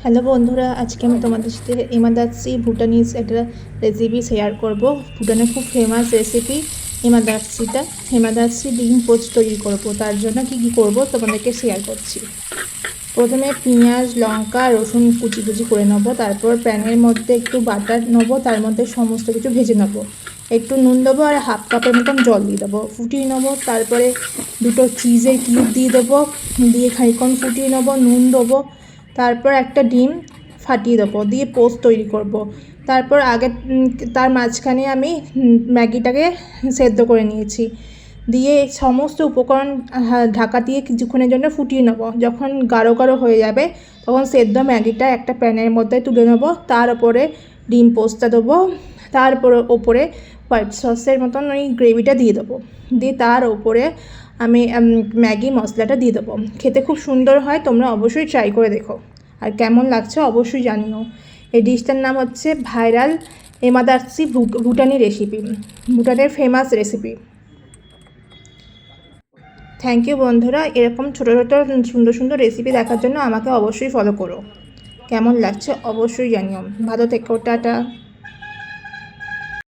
Hello বন্ধুরা, আজকে আমি তোমাদের সাথে ইমাদাচ্ছি ভুটানিজ একটা রেসিপি শেয়ার করব। ভুটানের খুব ফেমাস রেসিপি ইমাদাচ্ছিটা। ইমাদাচ্ছি ডিম পোচ তৈরি করব, তার জন্য কি কি করব তোমাদেরকে শেয়ার করছি। প্রথমে পেঁয়াজ, লঙ্কা, রসুন কুচি কুচি করে নেবো। তারপর প্যানের মধ্যে একটু বাটার নেবো, তার মধ্যে সমস্ত কিছু ভেজে নেবো। একটু নুন দেবো আর হাফ কাপের মতন জল দিয়ে দেবো, ফুটিয়ে নেবো। তারপরে দুটো চিজের কিউব দিয়ে দেবো, দিয়ে খানিকক্ষণ ফুটিয়ে নেবো, নুন দেবো। তারপর একটা ডিম ফাটিয়ে দেবো, দিয়ে পোস্ট তৈরি করব। তারপর তার মাঝখানে আমি ম্যাগিটাকে সেদ্ধ করে নিয়েছি, দিয়ে সমস্ত উপকরণ ঢাকা দিয়ে কিছুক্ষণের জন্য ফুটিয়ে নেবো। যখন গাঢ় গাঢ় হয়ে যাবে তখন সেদ্ধ ম্যাগিটা একটা প্যানের মধ্যে তুলে নেবো, তার ওপরে ডিম পোস্টটা দেবো, তারপর ওপরে হোয়াইট সসের মতন ওই গ্রেভিটা দিয়ে দেবো, দিয়ে তার ওপরে আমি ম্যাগি মশলাটা দিয়ে দেবো। খেতে খুব সুন্দর হয়, তোমরা অবশ্যই ট্রাই করে দেখো। আর কেমন লাগছে অবশ্যই জানিও। এই ডিশটার নাম হচ্ছে ভাইরাল এমাদার্সি ভুটানি রেসিপি, ভুটানের ফেমাস রেসিপি। থ্যাংক ইউ বন্ধুরা, এরকম ছোটো ছোটো সুন্দর সুন্দর রেসিপি দেখার জন্য আমাকে অবশ্যই ফলো করো। কেমন লাগছে অবশ্যই জানিও। ভালো থেকো, টাটা।